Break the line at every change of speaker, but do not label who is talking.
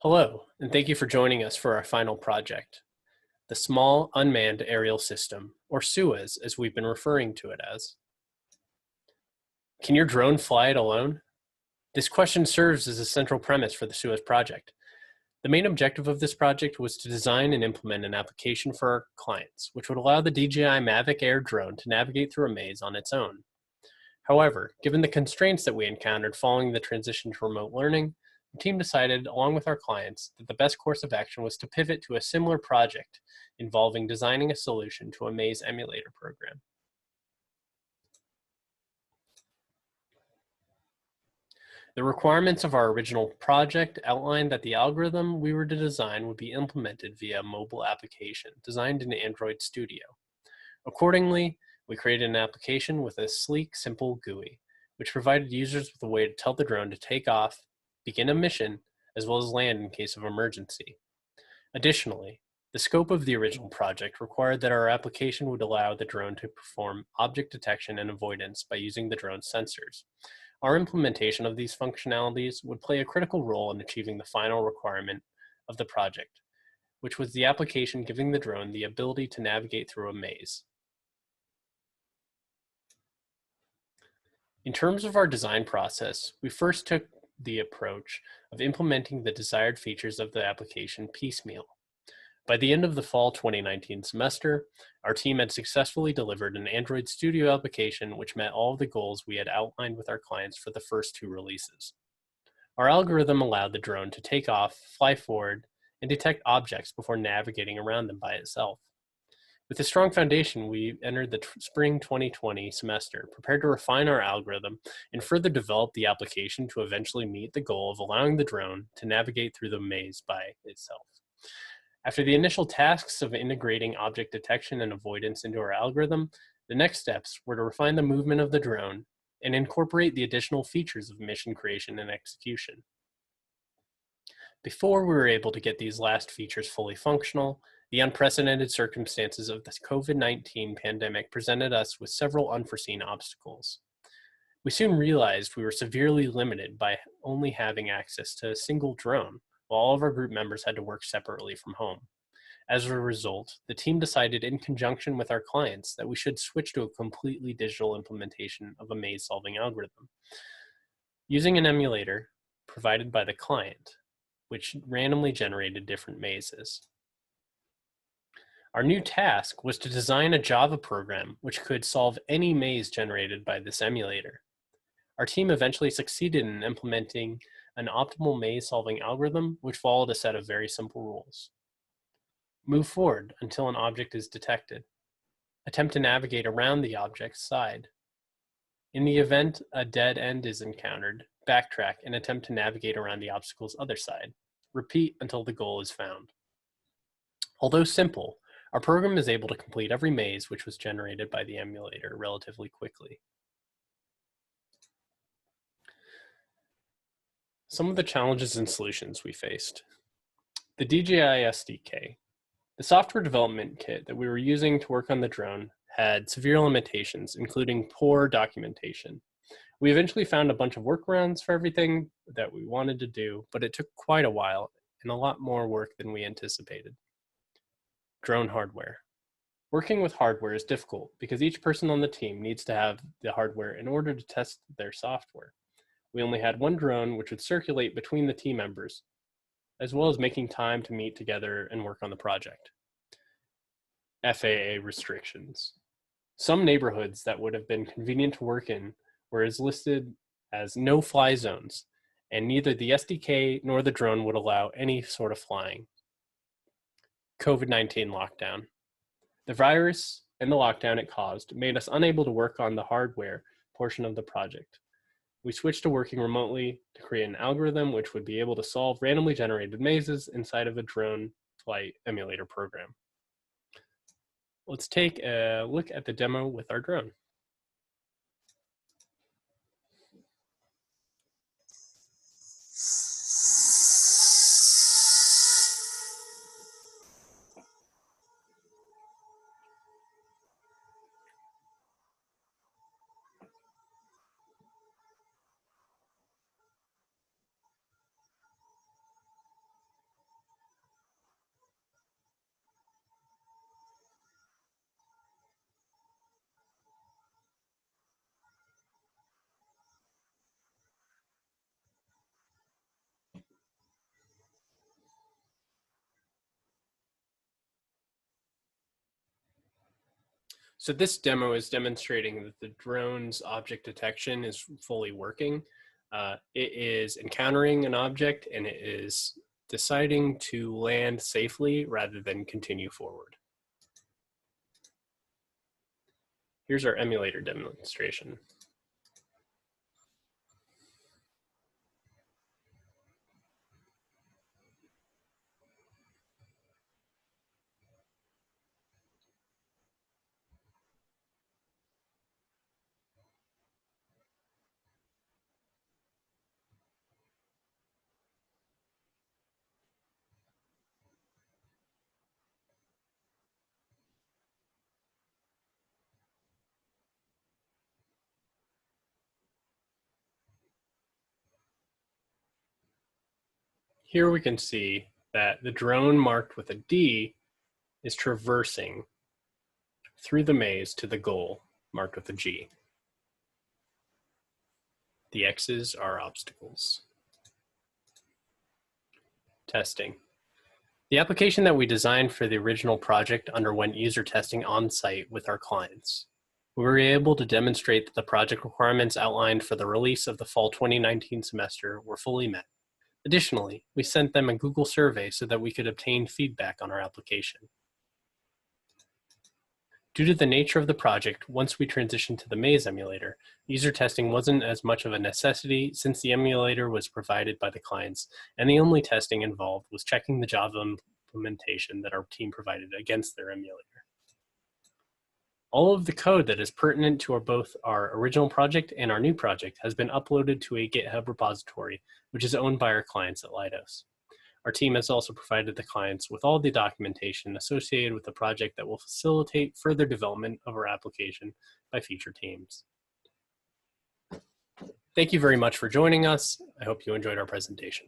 Hello, and thank you for joining us for our final project, the Small Unmanned Aerial System, or SUAS as we've been referring to it as. Can your drone fly it alone? This question serves as a central premise for the SUAS project. The main objective of this project was to design and implement an application for our clients, which would allow the DJI Mavic Air drone to navigate through a maze on its own. However, given the constraints that we encountered following the transition to remote learning, the team decided, along with our clients, that the best course of action was to pivot to a similar project involving designing a solution to a maze emulator program. The requirements of our original project outlined that the algorithm we were to design would be implemented via a mobile application designed in Android Studio. Accordingly, we created an application with a sleek, simple GUI, which provided users with a way to tell the drone to take off, begin a mission, as well as land in case of emergency. Additionally, the scope of the original project required that our application would allow the drone to perform object detection and avoidance by using the drone's sensors. Our implementation of these functionalities would play a critical role in achieving the final requirement of the project, which was the application giving the drone the ability to navigate through a maze. In terms of our design process, we first took the approach of implementing the desired features of the application piecemeal. By the end of the fall 2019 semester, our team had successfully delivered an Android Studio application which met all of the goals we had outlined with our clients for the first two releases. Our algorithm allowed the drone to take off, fly forward, and detect objects before navigating around them by itself. With a strong foundation, we entered the spring 2020 semester, prepared to refine our algorithm and further develop the application to eventually meet the goal of allowing the drone to navigate through the maze by itself. After the initial tasks of integrating object detection and avoidance into our algorithm, the next steps were to refine the movement of the drone and incorporate the additional features of mission creation and execution. Before we were able to get these last features fully functional, the unprecedented circumstances of the COVID-19 pandemic presented us with several unforeseen obstacles. We soon realized we were severely limited by only having access to a single drone, while all of our group members had to work separately from home. As a result, the team decided in conjunction with our clients that we should switch to a completely digital implementation of a maze-solving algorithm. Using an emulator provided by the client, which randomly generated different mazes. Our new task was to design a Java program which could solve any maze generated by this emulator. Our team eventually succeeded in implementing an optimal maze-solving algorithm which followed a set of very simple rules. Move forward until an object is detected. Attempt to navigate around the object's side. In the event a dead end is encountered, backtrack and attempt to navigate around the obstacle's other side. Repeat until the goal is found. Although simple, our program is able to complete every maze which was generated by the emulator relatively quickly. Some of the challenges and solutions we faced. The DJI SDK. The software development kit that we were using to work on the drone had severe limitations, including poor documentation. We eventually found a bunch of workarounds for everything that we wanted to do, but it took quite a while and a lot more work than we anticipated. Drone hardware. Working with hardware is difficult because each person on the team needs to have the hardware in order to test their software. We only had one drone which would circulate between the team members, as well as making time to meet together and work on the project. FAA restrictions. Some neighborhoods that would have been convenient to work in were listed as no-fly zones, and neither the SDK nor the drone would allow any sort of flying. COVID-19 lockdown. The virus and the lockdown it caused made us unable to work on the hardware portion of the project. We switched to working remotely to create an algorithm which would be able to solve randomly generated mazes inside of a drone flight emulator program. Let's take a look at the demo with our drone. So this demo is demonstrating that the drone's object detection is fully working. It is encountering an object and it is deciding to land safely rather than continue forward. Here's our emulator demonstration. Here we can see that the drone marked with a D is traversing through the maze to the goal marked with a G. The X's are obstacles. Testing. The application that we designed for the original project underwent user testing on site with our clients. We were able to demonstrate that the project requirements outlined for the release of the fall 2019 semester were fully met. Additionally, we sent them a Google survey so that we could obtain feedback on our application. Due to the nature of the project, once we transitioned to the maze emulator, user testing wasn't as much of a necessity since the emulator was provided by the clients, and the only testing involved was checking the Java implementation that our team provided against their emulator. All of the code that is pertinent to both our original project and our new project has been uploaded to a GitHub repository, which is owned by our clients at Leidos. Our team has also provided the clients with all the documentation associated with the project that will facilitate further development of our application by future teams. Thank you very much for joining us. I hope you enjoyed our presentation.